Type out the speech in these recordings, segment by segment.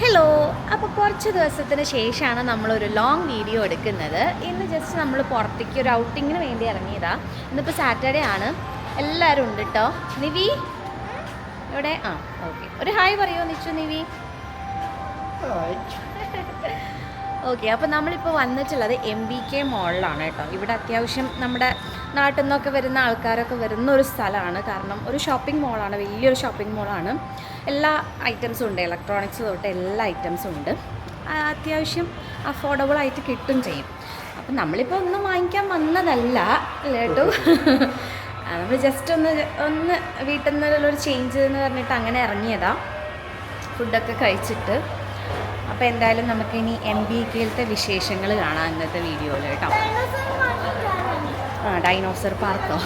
Hello, അപ്പോൾ കുറച്ച് ദിവസത്തിന് ശേഷമാണ് നമ്മളൊരു ലോങ് വീഡിയോ എടുക്കുന്നത്. ഇന്ന് ജസ്റ്റ് നമ്മൾ പുറത്തേക്ക് ഒരു ഔട്ടിങ്ങിന് വേണ്ടി ഇറങ്ങിയതാണ്. ഇന്നിപ്പോൾ സാറ്റർഡേ ആണ്. എല്ലാവരും ഉണ്ട് കേട്ടോ. നിവി ഇവിടെ ഓക്കെ, ഒരു ഹായ് പറയുമോ നിച്ചു? നിവി ഓക്കെ. അപ്പോൾ നമ്മളിപ്പോൾ വന്നിട്ടുള്ളത് MBK മോളിലാണ് കേട്ടോ. ഇവിടെ അത്യാവശ്യം നമ്മുടെ നാട്ടിൽ നിന്നൊക്കെ വരുന്ന ആൾക്കാരൊക്കെ വരുന്ന ഒരു സ്ഥലമാണ്. കാരണം ഒരു ഷോപ്പിംഗ് മോളാണ്, വലിയൊരു ഷോപ്പിംഗ് മോളാണ്. എല്ലാ ഐറ്റംസും ഉണ്ട്, ഇലക്ട്രോണിക്സ് തൊട്ട് എല്ലാ ഐറ്റംസും ഉണ്ട്. അത്യാവശ്യം അഫോർഡബിൾ ആയിട്ട് കിട്ടും ചെയ്യും. അപ്പം നമ്മളിപ്പോൾ ഒന്നും വാങ്ങിക്കാൻ വന്നതല്ല കേട്ടോ. നമ്മൾ ജസ്റ്റ് ഒന്ന് വീട്ടിൽ നിന്നുള്ളൊരു ചേഞ്ച് എന്ന് പറഞ്ഞിട്ട് അങ്ങനെ ഇറങ്ങിയതാണ്, ഫുഡൊക്കെ കഴിച്ചിട്ട്. അപ്പോൾ എന്തായാലും നമുക്കിനി MBKയിലത്തെ വിശേഷങ്ങൾ കാണാം ഇന്നത്തെ വീഡിയോയിൽ കേട്ടോ. ഡൈനോസർ പാർക്കോ?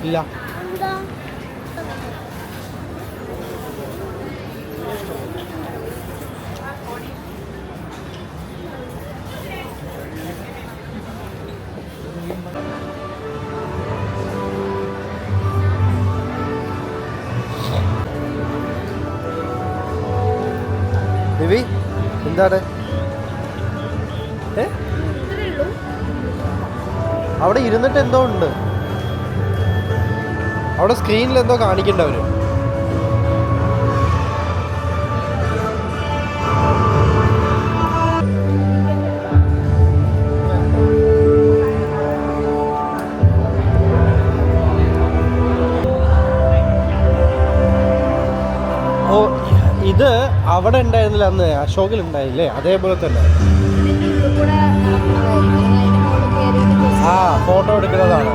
ഇല്ല. രവി എന്താണ് അവിടെ ഇരുന്നിട്ട് എന്തോ ഉണ്ട്, അവിടെ സ്ക്രീനിൽ എന്തോ കാണിക്കണ്ടവര്. ഓ, ഇത് അവിടെ ഉണ്ടായിരുന്നില്ല അന്ന്, അശോകിൽ ഉണ്ടായില്ലേ, അതേപോലെ തന്നെ. ഫോട്ടോ എടുക്കുന്നതാണ്.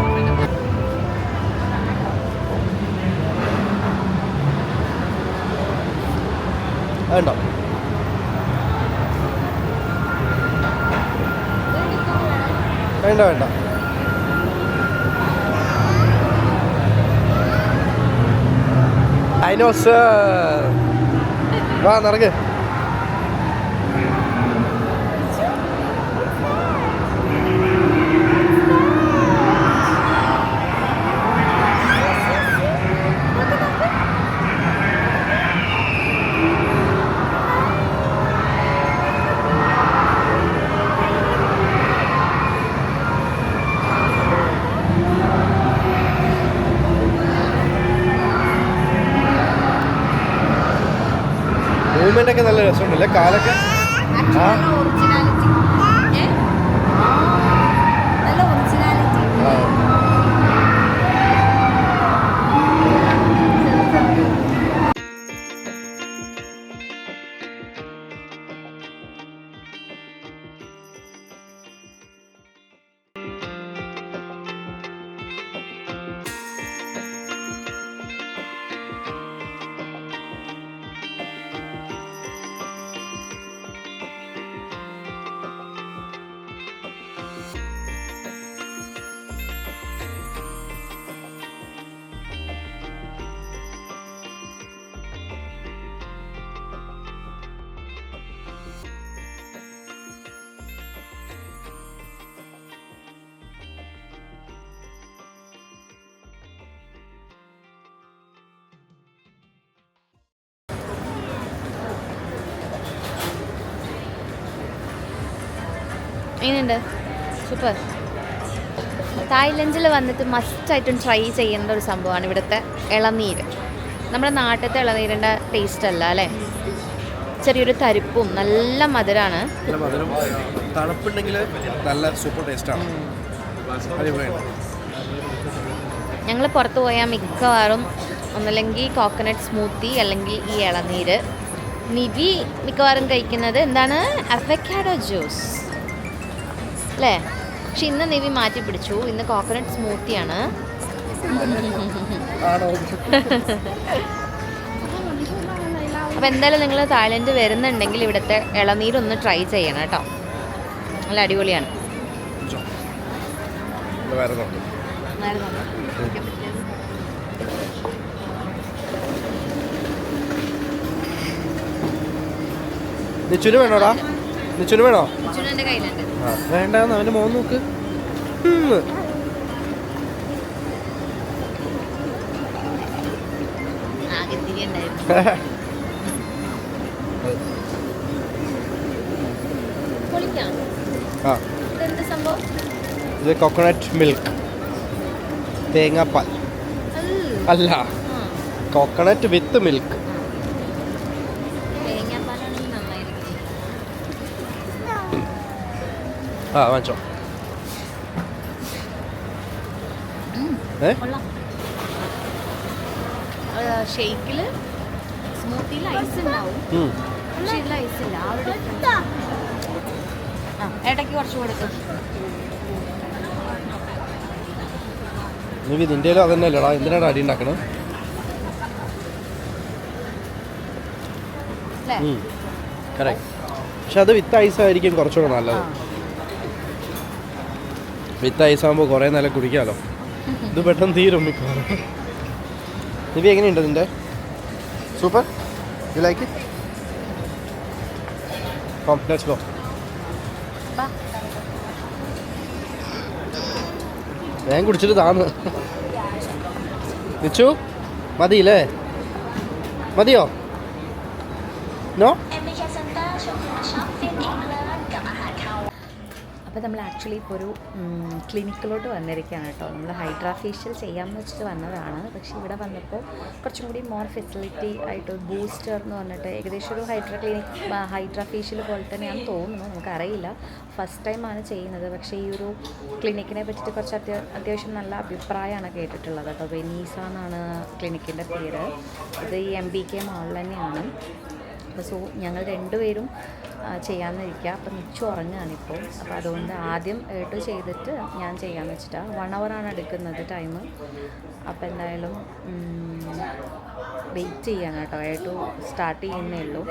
വേണ്ട, വേണ്ട വേണ്ട. ഡൈനോസർ വാ നിറങ്ങ്. മൂവ്മെന്റ് ഒക്കെ നല്ല രസമുണ്ടല്ലേ, കാലൊക്കെ. എങ്ങനെയുണ്ട്? സൂപ്പർ. തായ്ലൻഡിൽ വന്നിട്ട് മസ്റ്റായിട്ടും ട്രൈ ചെയ്യേണ്ട ഒരു സംഭവമാണ് ഇവിടുത്തെ ഇളനീര്. നമ്മുടെ നാട്ടിലത്തെ ഇളനീരിൻ്റെ ടേസ്റ്റ് അല്ല അല്ലേ, ചെറിയൊരു തരിപ്പും നല്ല മധുരമാണ്. തണുപ്പുണ്ടെങ്കിൽ നല്ല സൂപ്പർ ടേസ്റ്റാണ്. ഞങ്ങൾ പുറത്ത് പോയാൽ മിക്കവാറും ഒന്നല്ലെങ്കിൽ കോക്കനട്ട് സ്മൂത്തി അല്ലെങ്കിൽ ഈ ഇളനീര്. നിവി മിക്കവാറും കഴിക്കുന്നത് എന്താണ്? അവക്കാഡോ ജ്യൂസ് അല്ലേ? പക്ഷെ ഇന്ന് നിവി മാറ്റി പിടിച്ചു, ഇന്ന് കോക്കനട്ട് സ്മൂത്തിയാണ്. അപ്പോൾ എന്തായാലും നിങ്ങൾ തായ്ലൻഡ് വരുന്നുണ്ടെങ്കിൽ ഇവിടുത്തെ ഇളനീരൊന്ന് ട്രൈ ചെയ്യണം കേട്ടോ, നല്ല അടിപൊളിയാണ്. നിച്ചുന് വേണോടാ? നിച്ചുന് വേണോ? എൻ്റെ കയ്യിലുണ്ട്. വേണ്ടെന്ന് അവൻ്റെ മോൻ നോക്ക്. ആ ഇത് കോക്കനട്ട് മിൽക്ക്, തേങ്ങാപ്പാൽ അല്ല, കോക്കനട്ട് വിത്ത് മിൽക്ക്. ആ വാങ്ങിച്ചോ. ഷേക്കിൽ സ്മൂത്തിയിൽ ഐസ് ഉണ്ടാവും, പക്ഷെ ഇതിൽ ഐസ് ഇല്ല. ഇടയ്ക്ക് കുറച്ച് കൊടുക്കും. നീ നിൻ്റെ അതന്നെ അല്ലടാ, എന്തിനാണ് അടി ഉണ്ടാക്കണത്? കറക്റ്റ്. പക്ഷെ അത് വിത്ത് ഐസ് ആയിരിക്കും കുറച്ചുകൂടെ നല്ലത്. വിത്ത് ഐസ് ആകുമ്പോൾ കുറേ നേരം കുടിക്കാമല്ലോ. ഇത് പെട്ടെന്ന് തീരും മിക്കവാറും. നിവി എങ്ങനെയുണ്ട് നിൻ്റെ? Super. You like it? Come let's go. ഞാൻ കുടിച്ചിട്ട് താന്ന്. നിച്ചു മതിയില്ലേ? മതിയോ? നോ? അപ്പോൾ നമ്മൾ ആക്ച്വലി ഇപ്പോൾ ഒരു ക്ലിനിക്കിലോട്ട് വന്നിരിക്കുകയാണ് കേട്ടോ. നമ്മൾ ഹൈഡ്രാ ഫേഷ്യൽ ചെയ്യാമെന്ന് വെച്ചിട്ട് വന്നതാണ്. പക്ഷേ ഇവിടെ വന്നപ്പോൾ കുറച്ചും കൂടി മോർ ഫെസിലിറ്റി ആയിട്ട് ബൂസ്റ്റർ എന്ന് പറഞ്ഞിട്ട് ഏകദേശം ഒരു ഹൈഡ്രാ ഫേഷ്യൽ പോലെ തന്നെയാണെന്ന് തോന്നുന്നു, നമുക്കറിയില്ല, ഫസ്റ്റ് ടൈമാണ് ചെയ്യുന്നത്. പക്ഷേ ഈ ഒരു ക്ലിനിക്കിനെ പറ്റിയിട്ട് കുറച്ച് അത്യാവശ്യം നല്ല അഭിപ്രായമാണ് കേട്ടിട്ടുള്ളത് കേട്ടോ. വെനീസ എന്നാണ് ക്ലിനിക്കിൻ്റെ പേര്. ഇത് ഈ MBK മാളിൽ തന്നെയാണ്. അപ്പോൾ സോ ഞങ്ങൾ രണ്ടുപേരും ചെയ്യാമെന്നിരിക്കുക. അപ്പോൾ നിച്ചു ഉറങ്ങുകയാണിപ്പോൾ. അപ്പോൾ അതുകൊണ്ട് ആദ്യം ഏട്ടു ചെയ്തിട്ട് ഞാൻ ചെയ്യാമെന്ന് വെച്ചിട്ടാണ്. 1 hour എടുക്കുന്നത് ടൈം. അപ്പോൾ എന്തായാലും വെയിറ്റ് ചെയ്യാൻ കേട്ടോ, ഏട്ടു സ്റ്റാർട്ട് ചെയ്യുന്നേ ഉള്ളൂ.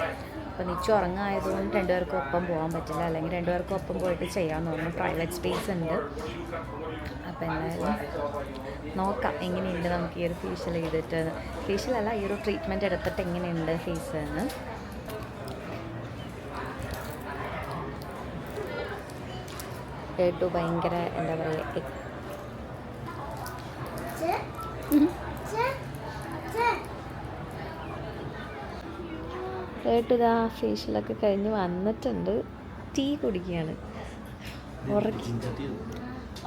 അപ്പോൾ നിച്ചു ഉറങ്ങായതുകൊണ്ട് രണ്ടുപേർക്കും ഒപ്പം പോകാൻ പറ്റില്ല, അല്ലെങ്കിൽ രണ്ടുപേർക്കും ഒപ്പം പോയിട്ട് ചെയ്യാമെന്ന് പറഞ്ഞു. പ്രൈവറ്റ് സ്പേസ് ഉണ്ട്. അപ്പോൾ എന്തായാലും നോക്കാം എങ്ങനെയുണ്ട് നമുക്ക് ഈ ഒരു ഫേഷ്യൽ ചെയ്തിട്ട്, ഫേഷ്യലല്ല ഈ ഒരു ട്രീറ്റ്മെൻറ്റ് എടുത്തിട്ട് എങ്ങനെയുണ്ട് ഫേസ് എന്ന്. കേട്ടു ഭയങ്കര എന്താ പറയുക, കേട്ടു ഇതാ ഫേഷ്യലൊക്കെ കഴിഞ്ഞ് വന്നിട്ടുണ്ട്. ടീ കുടിക്കുകയാണ്.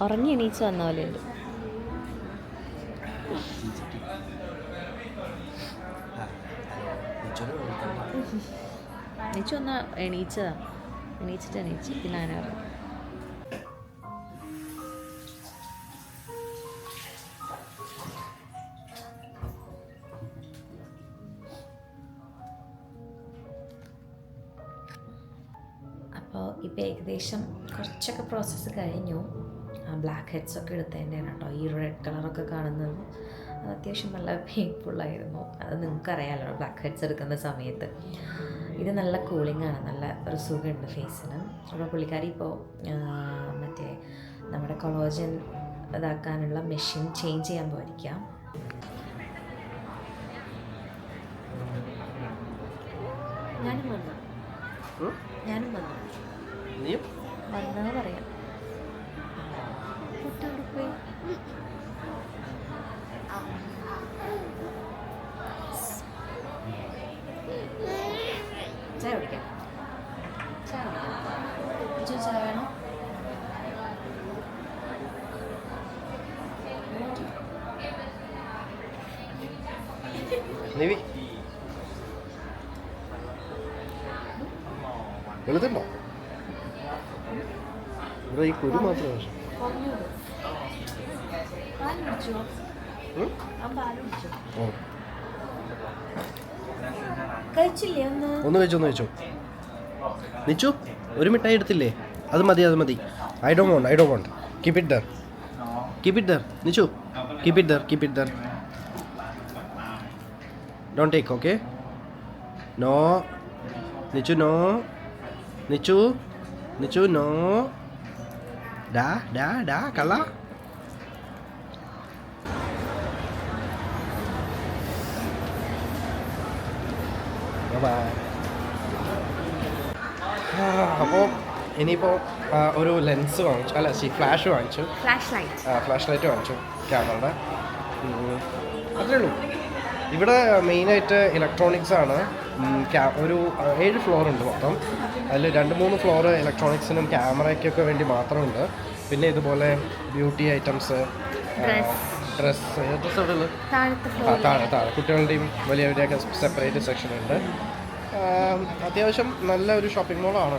ഉറങ്ങി എണീച്ച് വന്ന പോലെ ഉണ്ട്. എണീച്ച് വന്ന എണീച്ചിട്ട് പിന്നെ അങ്ങനെ പറഞ്ഞു. അപ്പോൾ ഇപ്പോൾ ഏകദേശം കുറച്ചൊക്കെ പ്രോസസ്സ് കഴിഞ്ഞു. ബ്ലാക്ക് ഹെഡ്സൊക്കെ എടുത്തതിൻ്റെയാണ് കേട്ടോ ഈ റെഡ് കളറൊക്കെ കാണുന്നത്. അത് അത്യാവശ്യം നല്ല പെയിൻഫുള്ളായിരുന്നു. അത് നിങ്ങൾക്കറിയാമല്ലോ ബ്ലാക്ക് ഹെഡ്സ് എടുക്കുന്ന സമയത്ത്. ഇത് നല്ല കൂളിംഗാണ്, നല്ല ഒരു സുഖമുണ്ട് ഫേസിന്. അപ്പോൾ പുള്ളിക്കാരി ഇപ്പോൾ മറ്റേ നമ്മുടെ കൊളോജൻ ഇതാക്കാനുള്ള മെഷീൻ ചേഞ്ച് ചെയ്യാൻ പോയിരിക്കാം. ഞാനും വന്നു വന്നാ പറയാം. കുട്ടവിടെ പോയി ചായ കുടിക്കാം. ചായ വേണോ? വെളുത്തുണ്ടോ? ഇവിടെ ഈ കുരു മാത്രമേ ഒന്ന് കഴിച്ചോ. നിച്ചു ഒരു മിഠായി എടുത്തില്ലേ? അത് മതി. I don't want. Keep it there. Nichu keep it there. Don't take. Okay no Nichu no Nichu Nichu no ഡാ ഡാ ഡാ കള്ള അപ്പോൾ ഇനിയിപ്പോൾ ഒരു ലെൻസ് വാങ്ങിച്ചു അല്ല ഫ്ലാഷ് വാങ്ങിച്ചു ഫ്ലാഷ് ലൈറ്റ് വാങ്ങിച്ചു ക്യാമറയുടെ അത്രേ ഉള്ളൂ. ഇവിടെ മെയിനായിട്ട് ഇലക്ട്രോണിക്സ് ആണ്. ഒരു 7 ഫ്ലോർ ഉണ്ട് മൊത്തം. അതിൽ 2-3 ഫ്ലോർ ഇലക്ട്രോണിക്സിനും ക്യാമറയ്ക്കൊക്കെ വേണ്ടി മാത്രമുണ്ട്. പിന്നെ ഇതുപോലെ ബ്യൂട്ടി ഐറ്റംസ്, ഡ്രസ്സ് എവിടെ ഉള്ളത് താഴെ കുട്ടികളുടെയും വലിയവരുടെയൊക്കെ സെപ്പറേറ്റ് സെക്ഷൻ ഉണ്ട്. അത്യാവശ്യം നല്ല ഒരു ഷോപ്പിംഗ് മോളാണ്.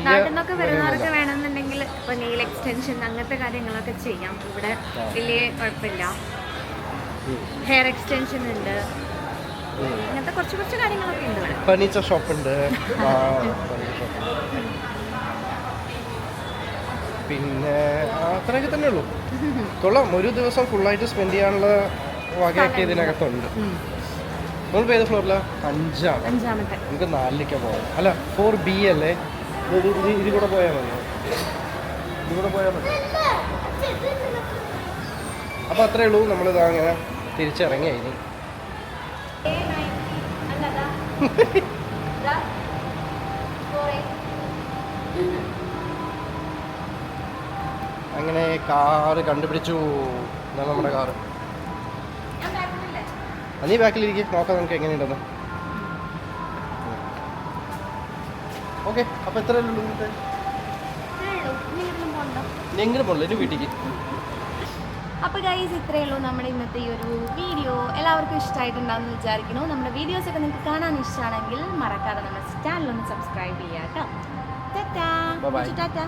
നാട്ടിന്നൊക്കെ വരുന്നവർക്ക് വേണമെന്നുണ്ടെങ്കിൽ ഇപ്പോൾ നെയിൽ എക്സ്റ്റൻഷൻ അങ്ങനത്തെ കാര്യങ്ങളൊക്കെ ചെയ്യാം. ഇവിടെ വലിയ കുഴപ്പമില്ല. ഹെയർ എക്സ്റ്റൻഷൻ ഉണ്ട്, അങ്ങനത്തെ കുറച്ച് കാര്യങ്ങളൊക്കെ ഉണ്ട് ഇവിടെ. ഫർണിച്ചർ ഷോപ്പ് ഉണ്ട്. പിന്നെ അത്രയൊക്കെ തന്നെ ഉള്ളൂ. കൊള്ളാം. ഒരു ദിവസം ഫുള്ളായിട്ട് സ്പെൻഡ് ചെയ്യാനുള്ള വകയൊക്കെ ഇതിനകത്തുണ്ട്. നമ്മളിപ്പോൾ ഏത് ഫ്ലോറിലാണ്? 5-ാമത്തെ. നമുക്ക് 4-ലേക്ക് പോകാം. അല്ല 4B അല്ലേ? ഇത് കൂടെ പോയാൽ മതി. അപ്പോൾ അത്രേ ഉള്ളൂ. നമ്മളിതാ അങ്ങനെ തിരിച്ചിറങ്ങി. ഇനി അങ്ങനെ കാറ് കണ്ടുപിടിച്ചു. ഇതാണ് നമ്മുടെ കാറ്. നീ ബാക്കിലിരിക്കും, നോക്കാം നമുക്ക് എങ്ങനെയുണ്ടെന്ന്. ഓക്കെ, അപ്പോൾ എത്ര എങ്ങനെ പോകണല്ലോ എൻ്റെ വീട്ടിലേക്ക്. അപ്പോൾ ഗൈസ് ഇത്രയേ ഉള്ളൂ നമ്മുടെ ഇന്നത്തെ ഈ ഒരു വീഡിയോ. എല്ലാവർക്കും ഇഷ്ടമായിട്ടുണ്ടാകുമെന്ന് വിചാരിക്കുന്നു. നമ്മുടെ വീഡിയോസൊക്കെ നിങ്ങൾക്ക് കാണാൻ ഇഷ്ടമാണെങ്കിൽ മറക്കാതെ നമ്മുടെ ചാനലൊന്ന് സബ്സ്ക്രൈബ് ചെയ്യാം കേട്ടോ. ടാറ്റാ.